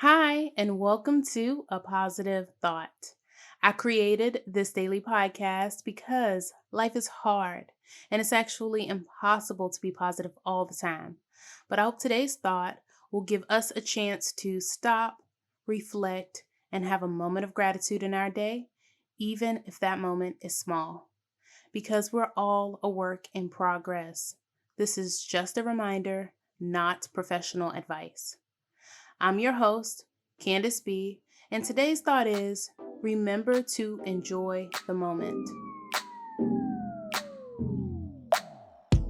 Hi, and welcome to A Positive Thought. I created this daily podcast because life is hard and it's actually impossible to be positive all the time. But I hope today's thought will give us a chance to stop, reflect, and have a moment of gratitude in our day, even if that moment is small. Because we're all a work in progress. This is just a reminder, not professional advice. I'm your host, Candice B, and today's thought is remember to enjoy the moment.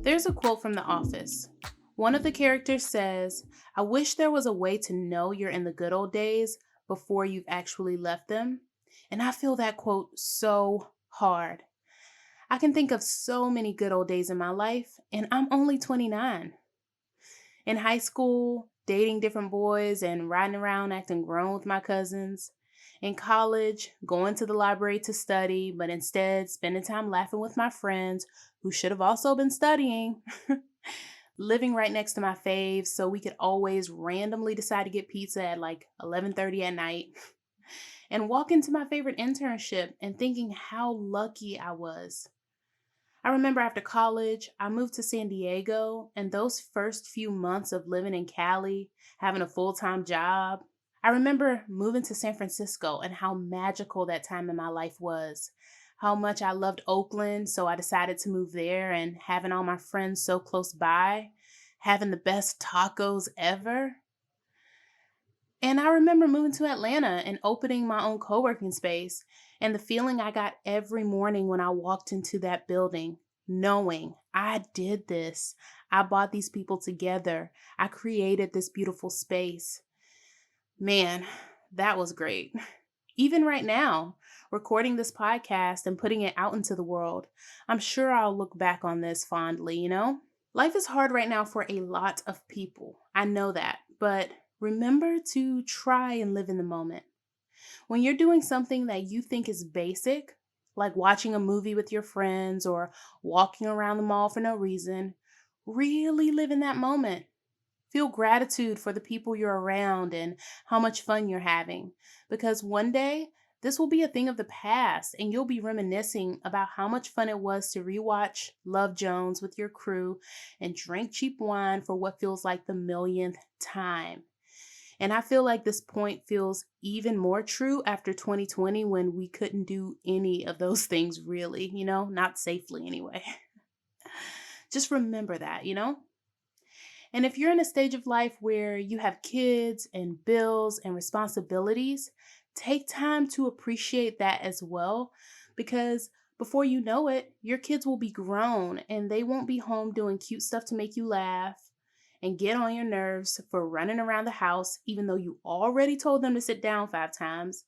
There's a quote from The Office. One of the characters says, I wish there was a way to know you're in the good old days before you've actually left them. And I feel that quote so hard. I can think of so many good old days in my life, and I'm only 29. In high school, dating different boys and riding around acting grown with my cousins. In college, going to the library to study, but instead spending time laughing with my friends who should have also been studying. Living right next to my faves so we could always randomly decide to get pizza at like 11:30 at night. And walk into my favorite internship and thinking how lucky I was. I remember after college, I moved to San Diego, and those first few months of living in Cali, having a full time job. I remember moving to San Francisco and how magical that time in my life was. How much I loved Oakland, so I decided to move there, and having all my friends so close by, having the best tacos ever. And I remember moving to Atlanta and opening my own co working space, and the feeling I got every morning when I walked into that building, knowing I did this. I brought these people together. I created this beautiful space. Man, that was great. Even right now, recording this podcast and putting it out into the world, I'm sure I'll look back on this fondly. Life is hard right now for a lot of people. I know that. But remember to try and live in the moment. When you're doing something that you think is basic, like watching a movie with your friends or walking around the mall for no reason, really live in that moment. Feel gratitude for the people you're around and how much fun you're having. Because one day, this will be a thing of the past, and you'll be reminiscing about how much fun it was to rewatch Love Jones with your crew and drink cheap wine for what feels like the millionth time. And I feel like this point feels even more true after 2020 when we couldn't do any of those things really, not safely anyway. Just remember that. And if you're in a stage of life where you have kids and bills and responsibilities, take time to appreciate that as well, because before you know it, your kids will be grown and they won't be home doing cute stuff to make you laugh and get on your nerves for running around the house, even though you already told them to sit down 5 times.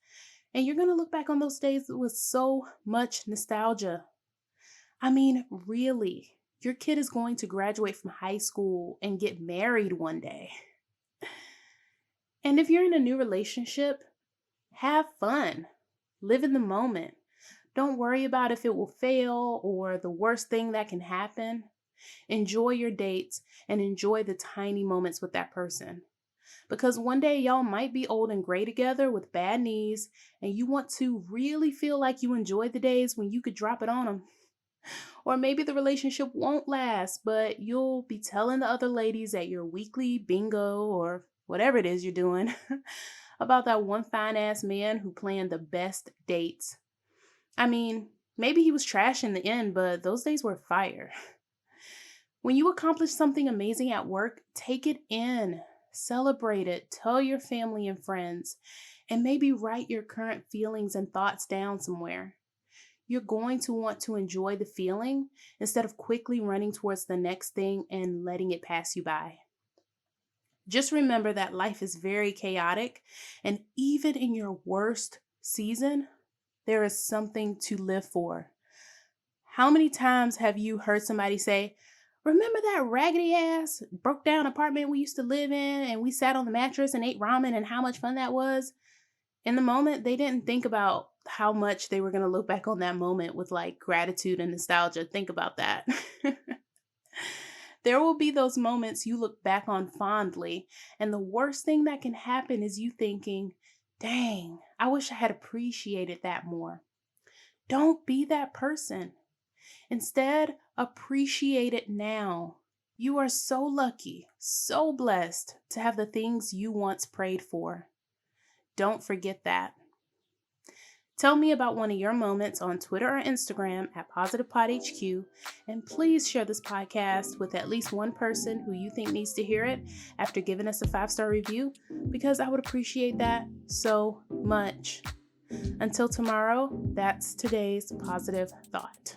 And you're going to look back on those days with so much nostalgia. I mean, really, your kid is going to graduate from high school and get married one day. And if you're in a new relationship, have fun. Live in the moment. Don't worry about if it will fail or the worst thing that can happen. Enjoy your dates and enjoy the tiny moments with that person. Because one day y'all might be old and gray together with bad knees, and you want to really feel like you enjoyed the days when you could drop it on them. Or maybe the relationship won't last, but you'll be telling the other ladies at your weekly bingo or whatever it is you're doing about that one fine ass man who planned the best dates. I mean, maybe he was trash in the end, but those days were fire. When you accomplish something amazing at work, take it in, celebrate it, tell your family and friends, and maybe write your current feelings and thoughts down somewhere. You're going to want to enjoy the feeling instead of quickly running towards the next thing and letting it pass you by. Just remember that life is very chaotic, and even in your worst season, there is something to live for. How many times have you heard somebody say, remember that raggedy ass, broke down apartment we used to live in and we sat on the mattress and ate ramen and how much fun that was? In the moment, they didn't think about how much they were going to look back on that moment with like gratitude and nostalgia. Think about that. There will be those moments you look back on fondly, and the worst thing that can happen is you thinking, dang, I wish I had appreciated that more. Don't be that person. Instead, appreciate it now. You are so lucky, so blessed to have the things you once prayed for. Don't forget that. Tell me about one of your moments on Twitter or Instagram at apositivethoughtpod, and please share this podcast with at least one person who you think needs to hear it after giving us a 5-star review, because I would appreciate that so much. Until tomorrow, that's today's positive thought.